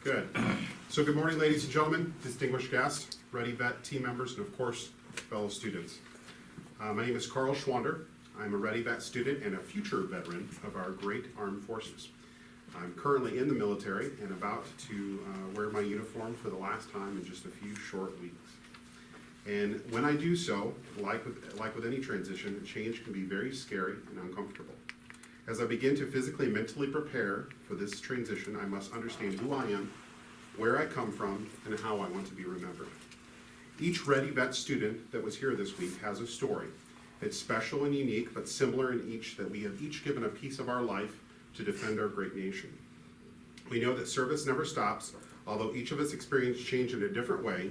Good. So good morning, ladies and gentlemen, distinguished guests, Ready Vet team members, and of course, fellow students. My name is Carl Schwander. I'm a Ready Vet student and a future veteran of our great armed forces. I'm currently in the military and about to wear my uniform for the last time in just a few short weeks. And when I do so, like with any transition, change can be very scary and uncomfortable. As I begin to physically and mentally prepare for this transition, I must understand who I am, where I come from, and how I want to be remembered. Each Ready Vet student that was here this week has a story. It's special and unique, but similar in each that we have each given a piece of our life to defend our great nation. We know that service never stops, although each of us experience change in a different way.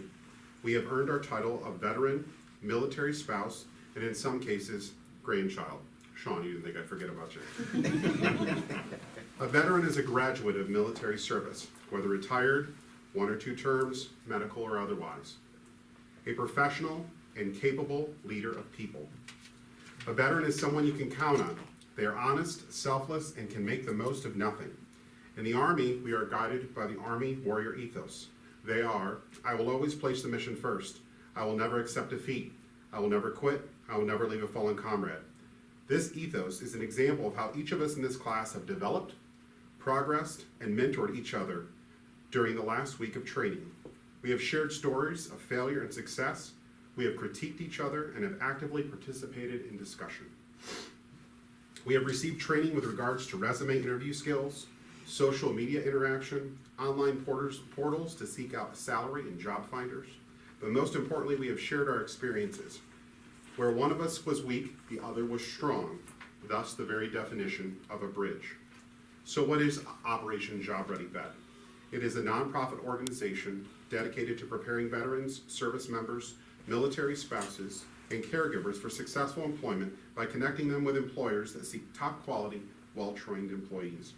We have earned our title of veteran, military spouse, and in some cases, grandchild. Sean, you didn't think I'd forget about you. A veteran is a graduate of military service, whether retired, 1 or 2 terms, medical or otherwise. A professional and capable leader of people. A veteran is someone you can count on. They are honest, selfless, and can make the most of nothing. In the Army, we are guided by the Army warrior ethos. They are, I will always place the mission first. I will never accept defeat. I will never quit. I will never leave a fallen comrade. This ethos is an example of how each of us in this class have developed, progressed, and mentored each other during the last week of training. We have shared stories of failure and success. We have critiqued each other and have actively participated in discussion. We have received training with regards to resume interview skills, social media interaction, online portals to seek out salary and job finders. But most importantly, we have shared our experiences. Where one of us was weak, the other was strong, thus the very definition of a bridge. So what is Operation Job Ready Vet? It is a nonprofit organization dedicated to preparing veterans, service members, military spouses, and caregivers for successful employment by connecting them with employers that seek top quality, well-trained employees.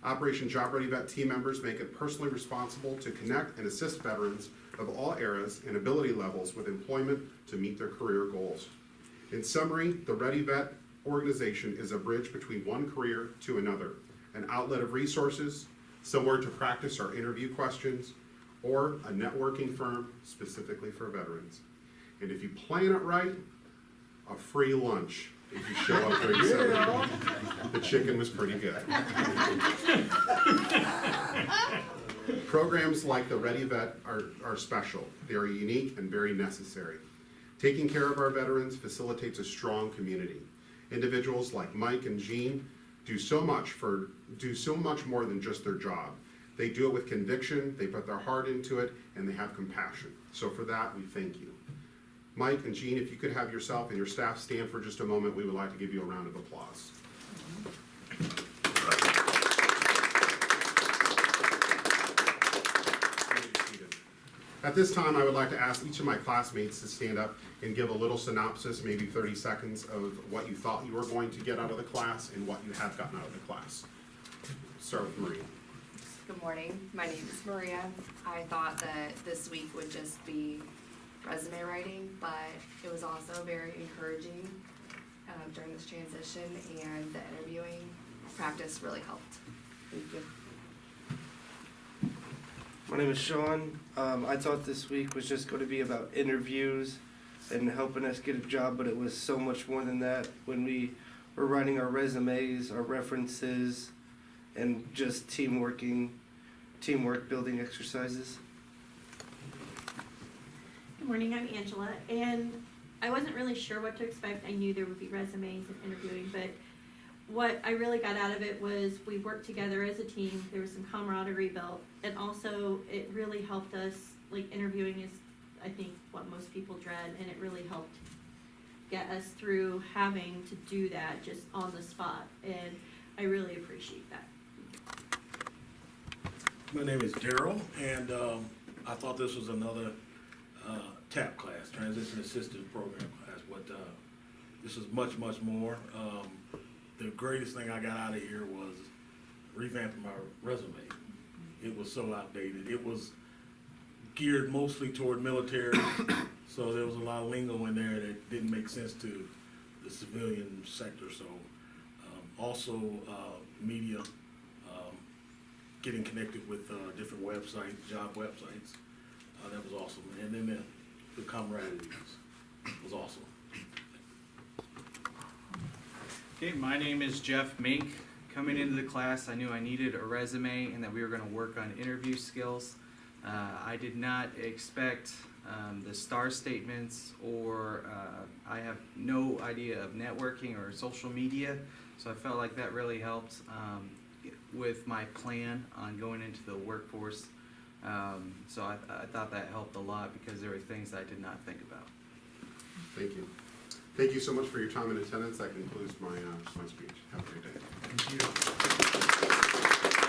Operation Job Ready Vet team members make it personally responsible to connect and assist veterans of all eras and ability levels with employment to meet their career goals. In summary, the Ready Vet organization is a bridge between one career to another, an outlet of resources, somewhere to practice our interview questions, or a networking firm specifically for veterans. And if you plan it right, a free lunch if you show up during ceremony. The chicken was pretty good. Programs like the Ready Vet are special. They are unique and very necessary. Taking care of our veterans facilitates a strong community. Individuals like Mike and Jean do so much more than just their job. They do it with conviction, they put their heart into it, and they have compassion. So for that, we thank you. Mike and Jean, if you could have yourself and your staff stand for just a moment, we would like to give you a round of applause. At this time, I would like to ask each of my classmates to stand up and give a little synopsis, maybe 30 seconds, of what you thought you were going to get out of the class and what you have gotten out of the class. Start with Maria. Good morning, my name is Maria. I thought that this week would just be resume writing, but it was also very encouraging during this transition, and the interviewing practice really helped. Thank you. My name is Sean. I thought this week was just going to be about interviews and helping us get a job, but it was so much more than that. When we were writing our resumes, our references, and just teamwork building exercises. Good morning, I'm Angela, and I wasn't really sure what to expect. I knew there would be resumes and interviewing, but what I really got out of it was we worked together as a team. There was some camaraderie built, and also it really helped us, like interviewing is, I think, what most people dread, and it really helped get us through having to do that just on the spot, and I really appreciate that. My name is Daryl, and I thought this was another TAP class, Transition Assistance Program class, but this is much, much more. The greatest thing I got out of here was revamping my resume. It was so outdated. It was geared mostly toward military, so there was a lot of lingo in there that didn't make sense to the civilian sector. So also media getting connected with different websites, job websites. That was awesome. And then the camaraderie was awesome. Okay, my name is Jeff Mink. Coming into the class, I knew I needed a resume and that we were going to work on interview skills. I did not expect the STAR statements, or I have no idea of networking or social media, so I felt like that really helped with my plan on going into the workforce. So I thought that helped a lot because there were things I did not think about. Thank you. Thank you so much for your time and attendance. That concludes my speech. Have a great day. Thank you.